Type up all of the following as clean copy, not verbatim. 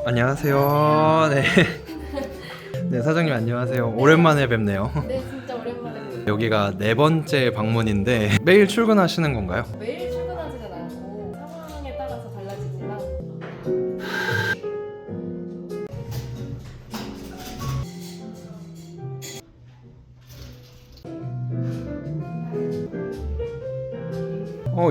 안녕하세요. 네. 네, 사장님 안녕하세요. 오랜만에 뵙네요. 네, 진짜 오랜만에 뵙네요. 여기가 네 번째 방문인데 매일 출근하시는 건가요? 매일 출근하지는 않고 상황에 따라서 달라지지만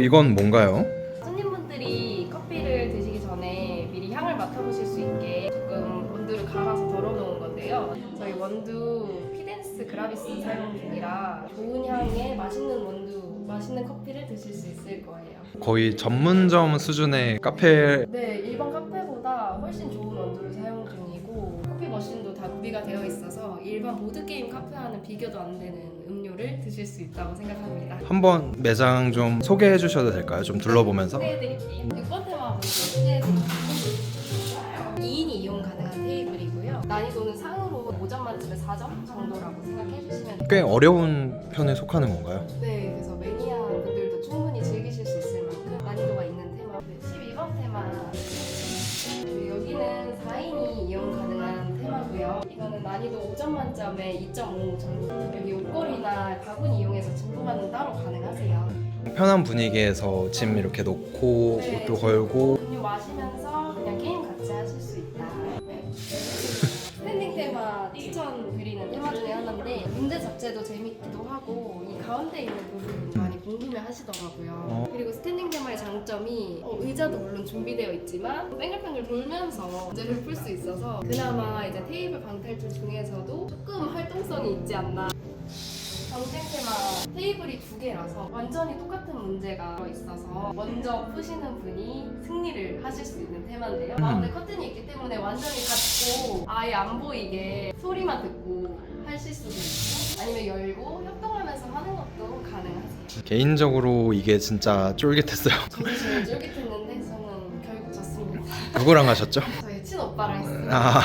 이건 뭔가요? 손님분들이 커피를 드시기 전에 미리 향을 맡아보실 수 있게 조금 원두를 갈아서 덜어놓은 건데요. 저희 원두 피덴스 그라비스 사용 중이라 좋은 향의 맛있는 원두, 맛있는 커피를 드실 수 있을 거예요. 거의 전문점 수준의 카페. 네, 일반 카페보다 훨씬 좋은 원두를 사용 중이고 커피 머신도 다 구비가 되어 있어서 일반 보드게임 카페와는 비교도 안 되는 음료를 드실 수 있다고 생각합니다. 한번 매장 좀 소개해 주셔도 될까요? 좀 둘러보면서. 소개해드릴게요. 6번 테마 먼저 소개해드릴게요. 2인이 이용 가능한 테이블이고요. 난이도는 상으로 5점 만점에 4점 정도라고 생각해주시면 돼요. 꽤 어려운 편에 속하는 건가요? 네, 그래서 매니아 분들도 충분히 즐기실 수 있을 만큼 난이도가 있는 테마. 12번 테마. 여기는 4인이 이용 가능한 테마고요. 이거는 난이도 5점 만점에 2.5 정도. 여기 옷걸이나 바구니 이용해서 증포가는 따로 가능하세요. 편한 분위기에서 짐 이렇게 놓고 네. 옷도 걸고. 음료 마시면서 그냥 게임 같이 하실 수 있다. 네. 스탠딩 테마 추천드리는 테마 중에 하나인데 문제 자체도 재밌기도 하고 이 가운데 있는 부분 많이 궁금해 하시더라고요. 그리고 스탠딩 테마의 장점이 의자도 물론 준비되어 있지만 뱅글뱅글 돌면서 문제를 풀 수 있어서 그나마 이제 테이블 방탈출 중에서도 조금 활동성이 있지 않나. 경쟁 테마 테이블이 2개라서 완전히 똑같은 문제가 있어서 먼저 푸시는 분이 승리를 하실 수 있는 테마인데요. 가운데 커튼이 있기 때문에 완전히 닫고 아예 안 보이게 소리만 듣고 하실 수도 있고 아니면 열고 협동하면서 하는 것도 가능하세요. 개인적으로 이게 진짜 쫄깃했어요. 저도 제일 쫄깃했는데 저는 결국 졌습니다. 누구랑 하셨죠? 저희 친오빠랑 했습니다. 아,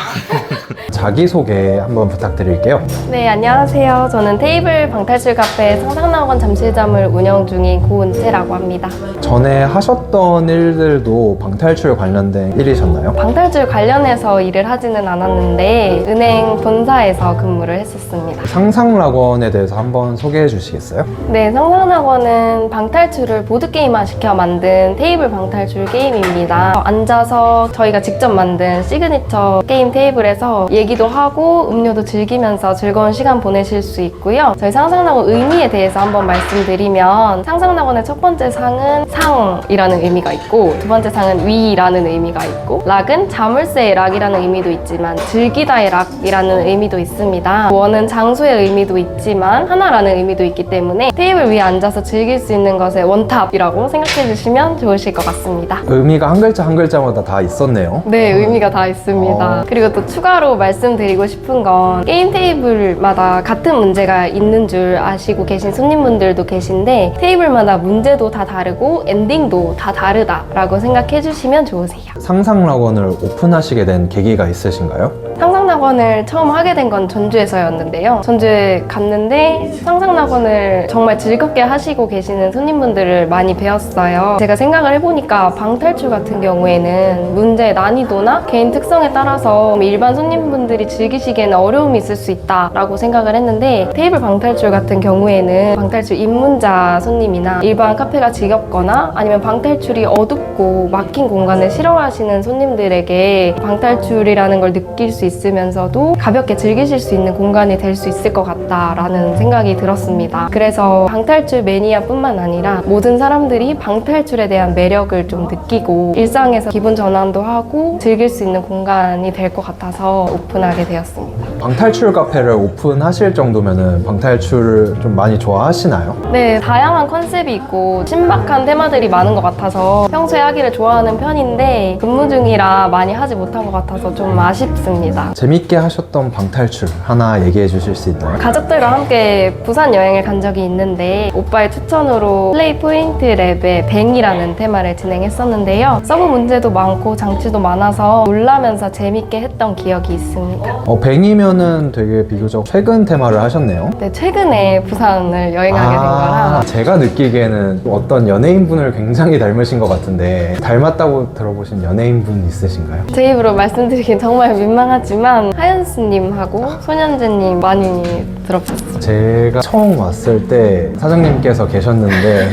자기소개 한번 부탁드릴게요. 네, 안녕하세요. 저는 테이블 방탈출 카페 상상낙원 잠실점을 운영 중인 고은채라고 합니다. 전에 하셨던 일들도 방탈출 관련된 일이셨나요? 방탈출 관련해서 일을 하지는 않았는데 은행 본사에서 근무를 했었습니다. 상상락원에 대해서 한번 소개해 주시겠어요? 네, 상상낙원은 방탈출을 보드게임화 시켜 만든 테이블 방탈출 게임입니다. 앉아서 저희가 직접 만든 시그니처 게임 테이블에서 얘기도 하고 음료도 즐기면서 즐거운 시간 보내실 수 있고요. 저희 상상낙원 의미에 대해서 한번 말씀드리면 상상낙원의 첫 번째 상은 상이라는 의미가 있고 두 번째 상은 위라는 의미가 있고 락은 자물쇠의 락이라는 의미도 있지만 즐기다의 락이라는 의미도 있습니다. 원은 장소의 의미도 있지만 하나라는 의미도 있기 때문에 테이블 위에 앉아서 즐길 수 있는 것의 원탑이라고 생각해 주시면 좋으실 것 같습니다. 의미가 한 글자 한 글자마다 다 있었네요. 네, 의미가 다 있습니다. 그리고 또 추가로 말씀드리고 싶은 건 게임 테이블마다 같은 문제가 있는 줄 아시고 계신 손님분들도 계신데 테이블마다 문제도 다 다르고 엔딩도 다 다르다라고 생각해 주시면 좋으세요. 상상락원을 오픈하시게 된 계기가 있으신가요? 상상낙원을 처음 하게 된 건 전주에서였는데요. 전주에 갔는데 상상낙원을 정말 즐겁게 하시고 계시는 손님분들을 많이 배웠어요. 제가 생각을 해보니까 방탈출 같은 경우에는 문제의 난이도나 개인 특성에 따라서 일반 손님분들이 즐기시기에는 어려움이 있을 수 있다라고 생각을 했는데 테이블 방탈출 같은 경우에는 방탈출 입문자 손님이나 일반 카페가 지겹거나 아니면 방탈출이 어둡고 막힌 공간을 싫어하시는 손님들에게 방탈출이라는 걸 느낄 수 있으면서도 가볍게 즐기실 수 있는 공간이 될 수 있을 것 같다라는 생각이 들었습니다. 그래서 방탈출 매니아뿐만 아니라 모든 사람들이 방탈출에 대한 매력을 좀 느끼고 일상에서 기분 전환도 하고 즐길 수 있는 공간이 될 것 같아서 오픈하게 되었습니다. 방탈출 카페를 오픈하실 정도면은 방탈출을 좀 많이 좋아하시나요? 네, 다양한 컨셉이 있고 신박한 테마들이 많은 것 같아서 평소에 하기를 좋아하는 편인데 근무 중이라 많이 하지 못한 것 같아서 좀 아쉽습니다. 있습니다. 재밌게 하셨던 방탈출 하나 얘기해 주실 수 있나요? 가족들과 함께 부산 여행을 간 적이 있는데 오빠의 추천으로 플레이 포인트 랩의 뱅이라는 테마를 진행했었는데요. 서브 문제도 많고 장치도 많아서 놀라면서 재밌게 했던 기억이 있습니다. 뱅이면은 되게 비교적 최근 테마를 하셨네요. 네, 최근에 부산을 여행하게 된 거라 제가 느끼기에는 어떤 연예인분을 굉장히 닮으신 것 같은데 닮았다고 들어보신 연예인분 있으신가요? 제 입으로 말씀드리긴 정말 민망하지만 하연스님하고 손현재님 많이 들어봤어요. 제가 처음 왔을 때 사장님께서 계셨는데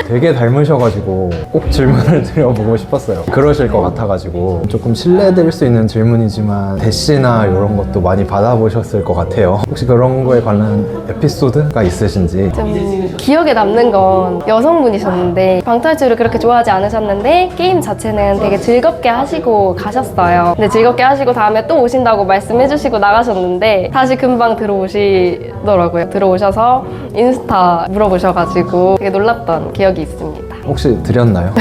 되게 닮으셔가지고 꼭 질문을 드려보고 싶었어요. 그러실 것 같아가지고 조금 신뢰될 수 있는 질문이지만 대시나 이런 것도 많이 받아보셨을 것 같아요. 혹시 그런 거에 관한 에피소드가 있으신지? 좀 기억에 남는 건 여성분이셨는데 방탈출을 그렇게 좋아하지 않으셨는데 게임 자체는 되게 즐겁게 하시고 가셨어요. 근데 즐겁게 하시고 다음에 또 오신다고 말씀해주시고 나가셨는데 다시 금방 들어오시더라고요. 들어오셔서 인스타 물어보셔가지고 되게 놀랐던 기억이 있습니다. 혹시 드렸나요?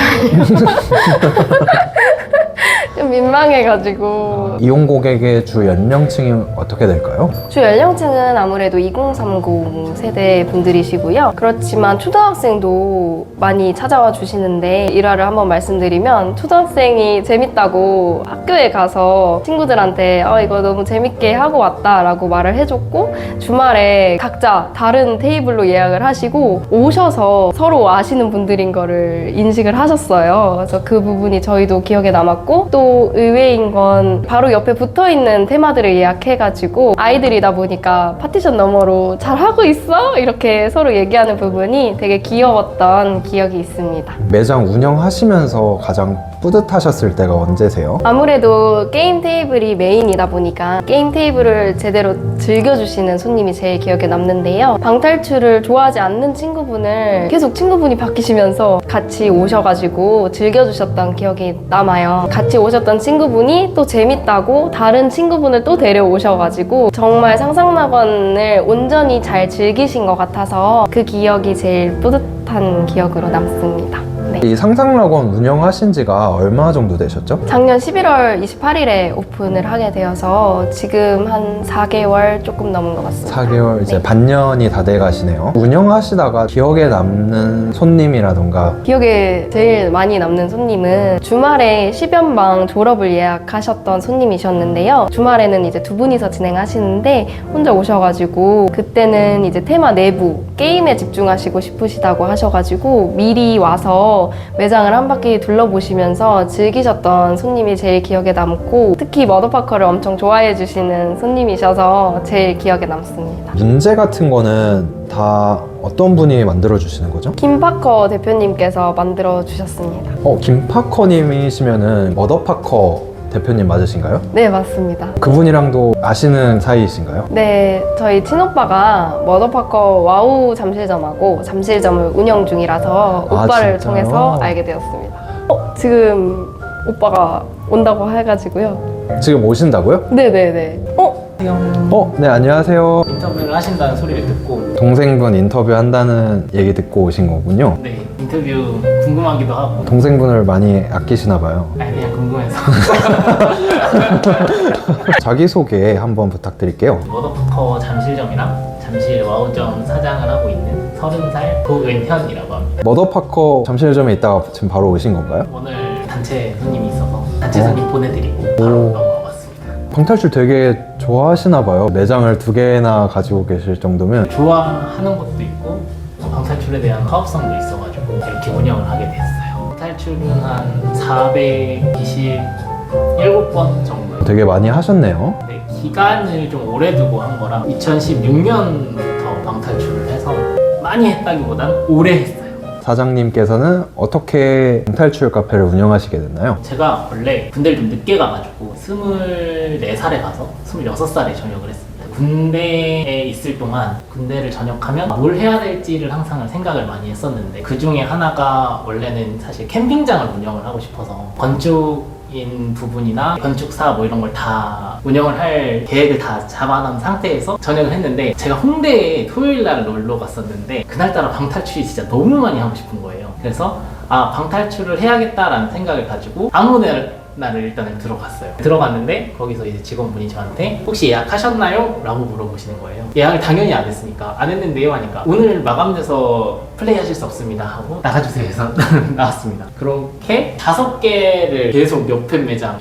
좀 민망해가지고 이용 고객의 주 연령층이 어떻게 될까요? 주 연령층은 아무래도 2030 세대 분들이시고요. 그렇지만 초등학생도 많이 찾아와 주시는데 일화를 한번 말씀드리면 초등학생이 재밌다고 학교에 가서 친구들한테 이거 너무 재밌게 하고 왔다 라고 말을 해줬고 주말에 각자 다른 테이블로 예약을 하시고 오셔서 서로 아시는 분들인 거를 인식을 하셨어요. 그래서 그 부분이 저희도 기억에 남았고 또 의외인 건 바로 옆에 붙어있는 테마들을 예약해가지고 아이들이다 보니까 파티션 너머로 잘하고 있어? 이렇게 서로 얘기하는 부분이 되게 귀여웠던 기억이 있습니다. 매장 운영하시면서 가장 뿌듯하셨을 때가 언제세요? 아무래도 게임 테이블이 메인이다 보니까 게임 테이블을 제대로 즐겨주시는 손님이 제일 기억에 남는데요. 방탈출을 좋아하지 않는 친구분을 계속 친구분이 바뀌시면서 같이 오셔가지고 즐겨주셨던 기억이 남아요. 같이 오셨던 친구분이 또 재밌다고 다른 친구분을 또 데려오셔가지고 정말 상상낙원을 온전히 잘 즐기신 것 같아서 그 기억이 제일 뿌듯한 기억으로 남습니다. 네. 이 상상락원 운영하신 지가 얼마 정도 되셨죠? 작년 11월 28일에 오픈을 하게 되어서 지금 한 4개월 조금 넘은 것 같습니다. 4개월 이제 네. 반년이 다 돼 가시네요. 운영하시다가 기억에 남는 손님이라던가 기억에 제일 많이 남는 손님은 주말에 10연방 졸업을 예약하셨던 손님이셨는데요. 주말에는 이제 두 분이서 진행하시는데 혼자 오셔가지고 그때는 이제 테마 내부 게임에 집중하시고 싶으시다고 하셔가지고 미리 와서 매장을 한 바퀴 둘러보시면서 즐기셨던 손님이 제일 기억에 남고 특히 머더파커를 엄청 좋아해 주시는 손님이셔서 제일 기억에 남습니다. 문제 같은 거는 다 어떤 분이 만들어 주시는 거죠? 김파커 대표님께서 만들어 주셨습니다. 김파커님이시면은 머더파커 대표님 맞으신가요? 네, 맞습니다. 그분이랑도 아시는 사이이신가요? 네, 저희 친오빠가 머더파커 와우 잠실점하고 잠실점을 운영 중이라서 아, 오빠를 진짜요? 통해서 알게 되었습니다. 지금 오빠가 온다고 해가지고요. 지금 오신다고요? 네네네. 네, 안녕하세요. 인터뷰를 하신다는 소리를 듣고 동생분 인터뷰 한다는 얘기 듣고 오신 거군요. 네 인터뷰 궁금하기도 하고 동생분을 많이 아끼시나 봐요. 그냥 궁금해서 자기소개 한번 부탁드릴게요. 머더파커 잠실점이랑 잠실 와우점 사장을 하고 있는 30살 고은현이라고 합니다. 머더파커 잠실점에 있다가 지금 바로 오신 건가요? 오늘 단체 손님이 있어서 단체 손님 보내드리고 바로 넘어왔습니다. 방탈출 되게 좋아하시나 봐요. 매장을 2개나 가지고 계실 정도면. 좋아하는 것도 있고 방탈출에 대한 사업성도 있어가지고 이렇게 운영을 하게 됐어요. 방탈출은 한 427번 정도. 되게 많이 하셨네요. 네, 기간을 좀 오래 두고 한 거라 2016년부터 방탈출을 해서 많이 했다기보단 오래 했어요. 사장님께서는 어떻게 방탈출 카페를 운영하시게 됐나요? 제가 원래 군대를 좀 늦게 가가지고 24살에 가서 26살에 전역을 했습니다. 군대에 있을 동안 군대를 전역하면 뭘 해야 될지를 항상 생각을 많이 했었는데 그 중에 하나가 원래는 사실 캠핑장을 운영을 하고 싶어서 건축인 부분이나 건축사 뭐 이런 걸 다 운영을 할 계획을 다 잡아놓은 상태에서 전역을 했는데 제가 홍대에 토요일 날 놀러 갔었는데 그날따라 방탈출이 진짜 너무 많이 하고 싶은 거예요. 그래서 방탈출을 해야겠다라는 생각을 가지고 아무 날을 일단은 들어갔어요. 들어갔는데 거기서 이제 직원분이 저한테 혹시 예약하셨나요? 라고 물어보시는 거예요. 예약을 당연히 안 했으니까 안 했는데요 하니까 오늘 마감돼서 플레이 하실 수 없습니다 하고 나가주세요 해서 나왔습니다. 그렇게 5개를 계속 옆에 매장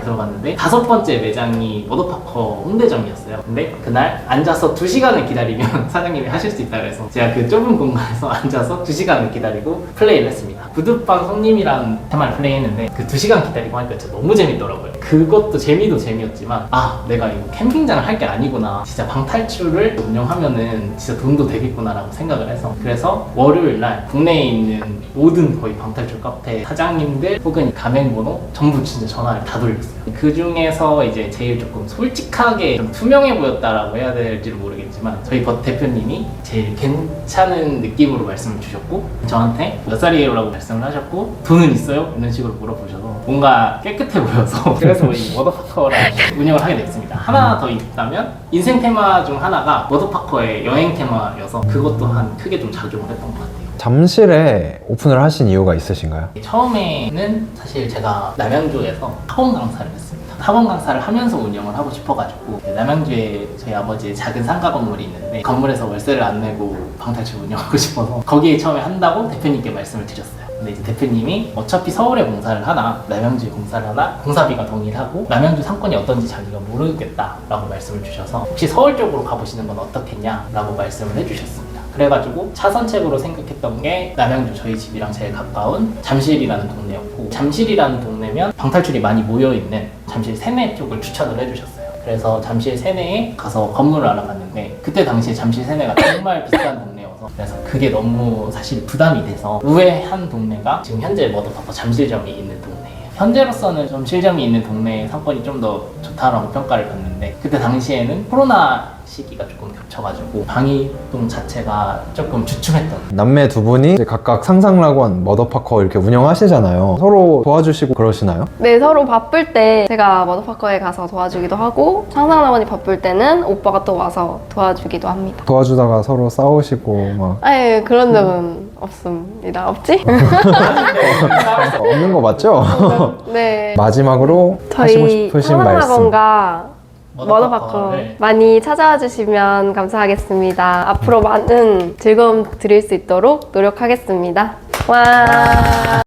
들어갔는데 5번째 매장이 워터파커 홍대점이었어요. 근데 그날 앉아서 2시간을 기다리면 사장님이 하실 수 있다 그래서 제가 그 좁은 공간에서 앉아서 2시간을 기다리고 플레이를 했습니다. 구두방 손님이라는 테마를 플레이했는데 그 2시간 기다리고 하니까 진짜 너무 재밌더라고요. 그것도 재미도 재미였지만 내가 이거 캠핑장을 할 게 아니구나, 진짜 방탈출을 운영하면은 진짜 돈도 되겠구나 라고 생각을 해서, 그래서 월요일날 국내에 있는 모든 거의 방탈출 카페 사장님들 혹은 가맹번호 전부 진짜 전화를 다 돌렸어요. 그 중에서 이제 제일 조금 솔직하게 좀 투명해 보였다라고 해야 될지를 모르겠지만 저희 대표님이 제일 괜찮은 느낌으로 말씀을 주셨고, 저한테 몇 살이에요? 라고 말씀을 하셨고, 돈은 있어요? 이런 식으로 물어보셔서 뭔가 깨끗해 보여서 그래서 이 워터파커를 운영을 하게 됐습니다. 하나 더 있다면 인생 테마 중 하나가 워터파커의 여행 테마여서 그것 또한 크게 좀 작용을 했던 것 같아요. 잠실에 오픈을 하신 이유가 있으신가요? 처음에는 사실 제가 남양주에서 학원 강사를 했습니다. 학원 강사를 하면서 운영을 하고 싶어가지고 남양주에 저희 아버지의 작은 상가 건물이 있는데 건물에서 월세를 안 내고 방탈출 운영하고 싶어서 거기에 처음에 한다고 대표님께 말씀을 드렸어요. 근데 이제 대표님이 어차피 서울에 공사를 하나 남양주에 공사를 하나 공사비가 동일하고 남양주 상권이 어떤지 자기가 모르겠다라고 말씀을 주셔서 혹시 서울 쪽으로 가보시는 건 어떻겠냐라고 말씀을 해주셨습니다. 그래가지고 차선책으로 생각했던 게 남양주 저희 집이랑 제일 가까운 잠실이라는 동네였고, 잠실이라는 동네면 방탈출이 많이 모여있는 잠실 세내 쪽을 추천을 해주셨어요. 그래서 잠실 세내에 가서 건물을 알아봤는데 그때 당시에 잠실 세내가 정말 비싼 동네여서, 그래서 그게 너무 사실 부담이 돼서 우회한 동네가 지금 현재 워터파커 잠실점이 있는 동네예요. 현재로서는 잠실점이 있는 동네의 상권이 좀 더 좋다라고 평가를 받는데, 그때 당시에는 코로나 시기가 조금 겹쳐가지고 방이동 자체가 조금 주춤했던. 남매 두 분이 이제 각각 상상락원, 워터파커 이렇게 운영하시잖아요. 서로 도와주시고 그러시나요? 네, 서로 바쁠 때 제가 워터파커에 가서 도와주기도 하고, 상상학원이 바쁠 때는 오빠가 또 와서 도와주기도 합니다. 도와주다가 서로 싸우시고 막 아예 그런 적은 없습니다. 없지? 없는 거 맞죠? 네. 마지막으로 하시고 저희 싶으신 말씀. 상상학원과 워터파커 많이 찾아와 주시면 감사하겠습니다. 앞으로 많은 즐거움 드릴 수 있도록 노력하겠습니다. 와.